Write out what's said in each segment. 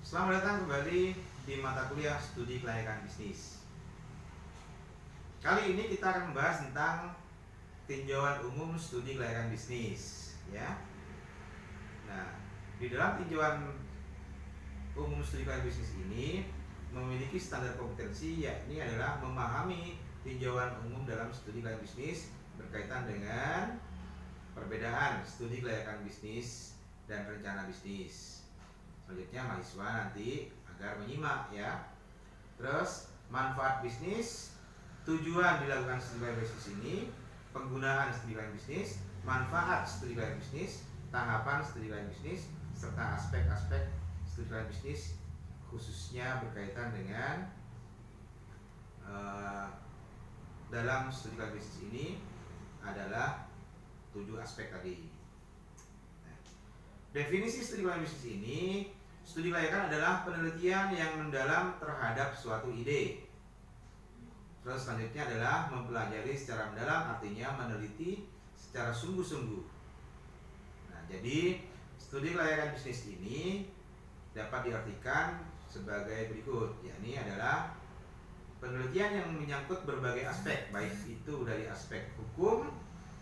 Selamat datang kembali di mata kuliah studi kelayakan bisnis. Kali ini kita akan membahas tentang tinjauan umum studi kelayakan bisnis, ya. Nah, di dalam tinjauan umum studi kelayakan bisnis ini memiliki standar kompetensi, yakni adalah memahami tinjauan umum dalam studi kelayakan bisnis berkaitan dengan perbedaan studi kelayakan bisnis dan rencana bisnis. Selanjutnya mahasiswa nanti agar menyimak, ya. Terus manfaat bisnis, tujuan dilakukan studi kelayakan bisnis ini, penggunaan studi kelayakan bisnis, manfaat studi kelayakan bisnis, tahapan studi kelayakan bisnis, serta aspek-aspek studi kelayakan bisnis khususnya berkaitan dengan dalam studi kelayakan bisnis ini adalah 7 aspek tadi. Definisi studi kelayakan bisnis ini, studi kelayakan adalah penelitian yang mendalam terhadap suatu ide. Terus selanjutnya adalah mempelajari secara mendalam, artinya meneliti secara sungguh-sungguh. Nah, jadi studi kelayakan bisnis ini dapat diartikan sebagai berikut, yakni adalah penelitian yang menyangkut berbagai aspek, baik itu dari aspek hukum,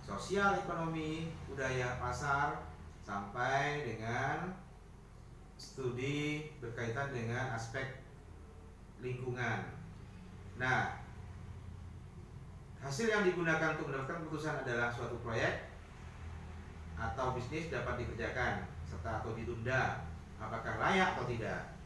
sosial, ekonomi, budaya, pasar, sampai dengan studi berkaitan dengan aspek lingkungan. Nah, hasil yang digunakan untuk mendapatkan keputusan adalah suatu proyek atau bisnis dapat dikerjakan serta atau ditunda, apakah layak atau tidak.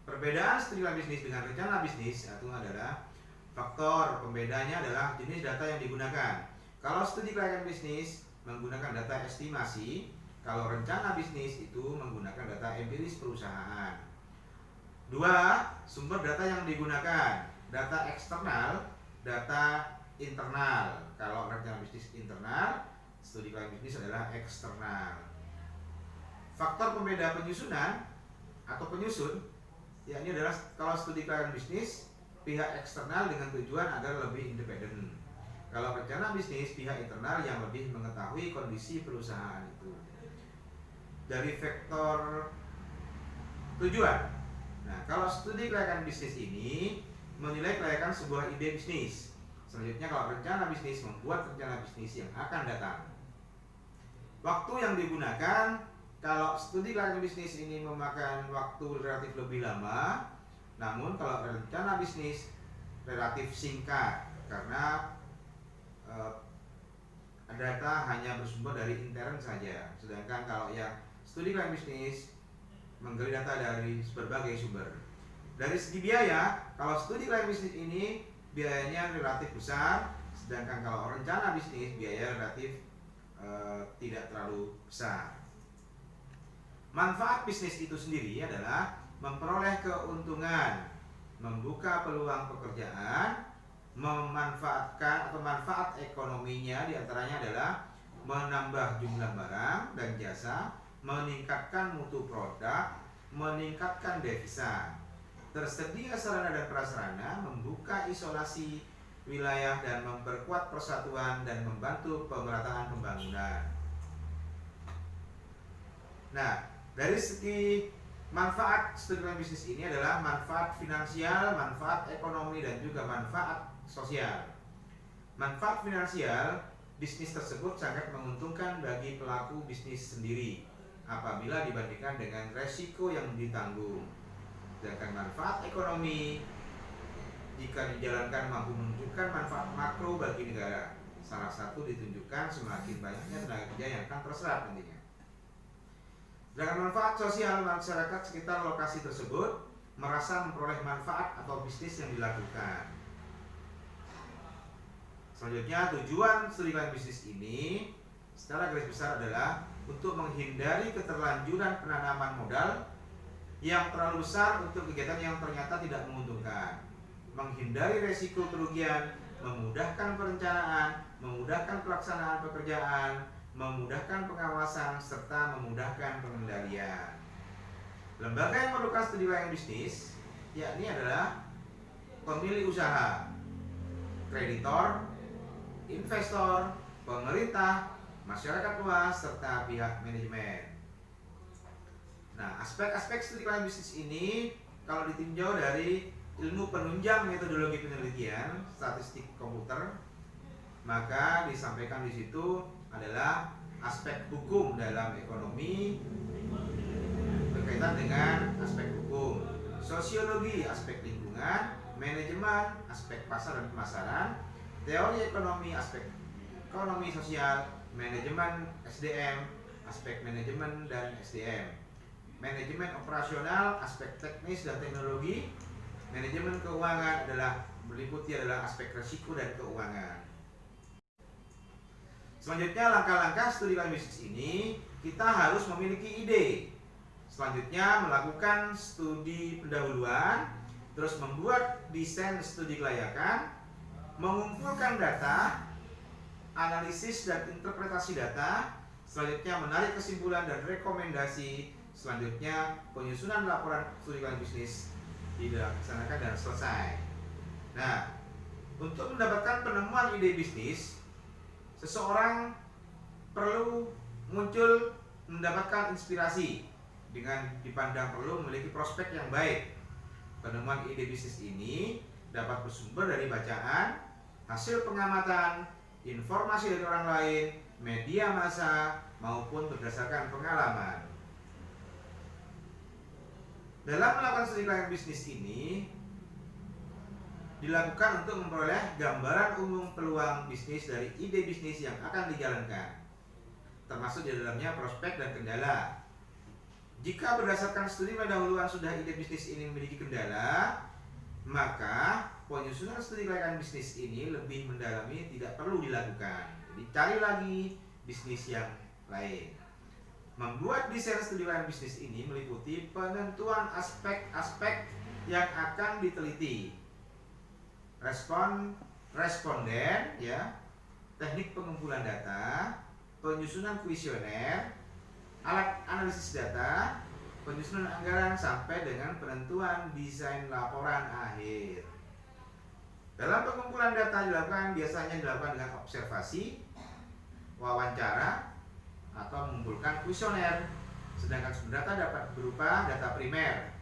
Perbedaan studi kelayakan bisnis dengan rencana bisnis itu adalah faktor pembedanya adalah jenis data yang digunakan. Kalau studi kelayakan bisnis menggunakan data estimasi, kalau rencana bisnis itu menggunakan data empiris perusahaan. 2. Sumber data yang digunakan, data eksternal, data internal. Kalau rencana bisnis internal, studi kelayakan bisnis adalah eksternal. Faktor pembeda penyusunan atau penyusun, yakni adalah kalau studi kelayakan bisnis pihak eksternal dengan tujuan agar lebih independen. Kalau rencana bisnis pihak internal yang lebih mengetahui kondisi perusahaan itu. Dari vektor tujuan. Nah, kalau studi kelayakan bisnis ini menilai kelayakan sebuah ide bisnis. Selanjutnya kalau rencana bisnis membuat rencana bisnis yang akan datang. Waktu yang digunakan, kalau studi kelayakan bisnis ini memakan waktu relatif lebih lama, namun kalau rencana bisnis relatif singkat karena data hanya bersumber dari intern saja. Sedangkan kalau yang studi kelayakan bisnis menggali data dari berbagai sumber. Dari segi biaya, kalau studi kelayakan bisnis ini biayanya relatif besar, sedangkan kalau rencana bisnis biaya relatif tidak terlalu besar. Manfaat bisnis itu sendiri adalah memperoleh keuntungan, membuka peluang pekerjaan, memanfaatkan atau manfaat ekonominya diantaranya adalah menambah jumlah barang dan jasa, meningkatkan mutu produk, meningkatkan devisa, tersedia sarana dan prasarana, membuka isolasi wilayah dan memperkuat persatuan dan membantu pemerataan pembangunan. Nah, dari segi manfaat studi kelayakan bisnis ini adalah manfaat finansial, manfaat ekonomi, dan juga manfaat sosial. Manfaat finansial, bisnis tersebut sangat menguntungkan bagi pelaku bisnis sendiri apabila dibandingkan dengan resiko yang ditanggung. Sedangkan manfaat ekonomi, jika dijalankan mampu menunjukkan manfaat makro bagi negara. Salah satu ditunjukkan semakin banyaknya tenaga kerja yang akan terserap nantinya. Dengan manfaat sosial, masyarakat sekitar lokasi tersebut merasa memperoleh manfaat atau bisnis yang dilakukan. Selanjutnya, tujuan studi kelayakan bisnis ini secara garis besar adalah untuk menghindari keterlanjuran penanaman modal yang terlalu besar untuk kegiatan yang ternyata tidak menguntungkan, menghindari resiko kerugian, memudahkan perencanaan, memudahkan pelaksanaan pekerjaan, memudahkan pengawasan, serta memudahkan pengendalian. Lembaga yang memerlukan studi kelayakan bisnis yakni adalah pemilik usaha, kreditor, investor, pemerintah, masyarakat luas, serta pihak manajemen. Nah, aspek-aspek studi keuangan bisnis ini kalau ditinjau dari ilmu penunjang metodologi penelitian statistik komputer, maka disampaikan di situ adalah aspek hukum dalam ekonomi berkaitan dengan aspek hukum, sosiologi aspek lingkungan, manajemen aspek pasar dan pemasaran, teori ekonomi aspek ekonomi sosial, manajemen SDM aspek manajemen dan SDM, manajemen operasional aspek teknis dan teknologi, manajemen keuangan meliputi aspek risiko dan keuangan. Selanjutnya, langkah-langkah studi keuangan bisnis ini kita harus memiliki ide. Selanjutnya, melakukan studi pendahuluan, terus membuat desain studi kelayakan, mengumpulkan data, analisis dan interpretasi data, selanjutnya menarik kesimpulan dan rekomendasi, selanjutnya penyusunan laporan studi keuangan bisnis dilaksanakan dan selesai. Nah, untuk mendapatkan penemuan ide bisnis, seseorang perlu mendapatkan inspirasi dengan dipandang perlu memiliki prospek yang baik. Penemuan ide bisnis ini dapat bersumber dari bacaan, hasil pengamatan, informasi dari orang lain, media massa, maupun berdasarkan pengalaman. Dalam melakukan studi keuangan bisnis ini dilakukan untuk memperoleh gambaran umum peluang bisnis dari ide bisnis yang akan dijalankan, termasuk di dalamnya prospek dan kendala. Jika berdasarkan studi pendahuluan sudah ide bisnis ini memiliki kendala, maka penyusunan studi kelayakan bisnis ini lebih mendalami tidak perlu dilakukan. Jadi cari lagi bisnis yang lain. Membuat desain studi keuangan bisnis ini meliputi penentuan aspek-aspek yang akan diteliti. Responden, ya, teknik pengumpulan data, penyusunan kuesioner, alat analisis data, penyusunan anggaran sampai dengan penentuan desain laporan akhir. Dalam pengumpulan data biasanya dilakukan dengan observasi, wawancara, atau mengumpulkan kuesioner. Sedangkan sumber data dapat berupa data primer,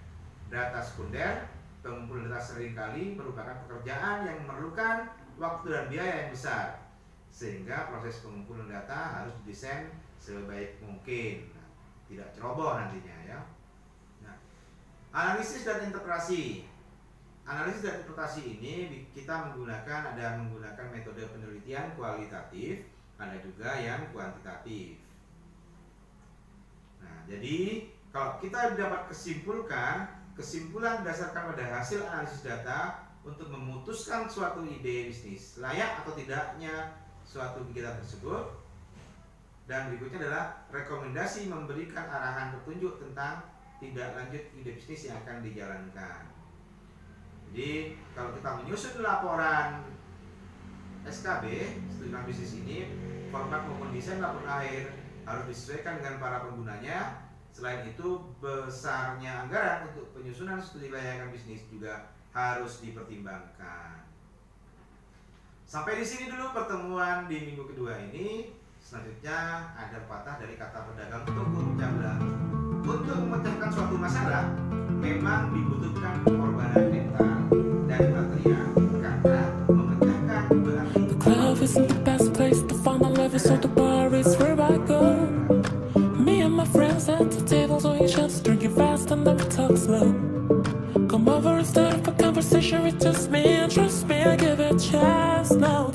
data sekunder. Pengumpulan data seringkali merupakan pekerjaan yang memerlukan waktu dan biaya yang besar, sehingga proses pengumpulan data harus didesain sebaik mungkin, tidak ceroboh nantinya, ya. Nah, analisis dan interpretasi. Analisis dan interpretasi ini kita menggunakan metode penelitian kualitatif, ada juga yang kuantitatif. Nah, jadi kalau kita dapat kesimpulan berdasarkan pada hasil analisis data untuk memutuskan suatu ide bisnis layak atau tidaknya suatu kegiatan tersebut. Dan berikutnya adalah rekomendasi memberikan arahan petunjuk tentang tindak lanjut ide bisnis yang akan dijalankan. Jadi kalau kita menyusun laporan SKB studi keuangan bisnis ini, format maupun desain laporan akhir harus disesuaikan dengan para penggunanya. Selain itu, besarnya anggaran untuk penyusunan studi kelayakan bisnis juga harus dipertimbangkan. Sampai di sini dulu pertemuan di minggu kedua ini. Selanjutnya ada pepatah dari kata pedagang toko cablang. Untuk memecahkan suatu masalah, memang dibutuhkan pengorbanan mental dan material, karena memecahkan berarti. The club isn't the best place to find my love, so the bar is where I go. Me and my friends at the table, so each other drinking fast and then we talk slow. Come over and start up a conversation with just me, and trust me, I give it a chance now.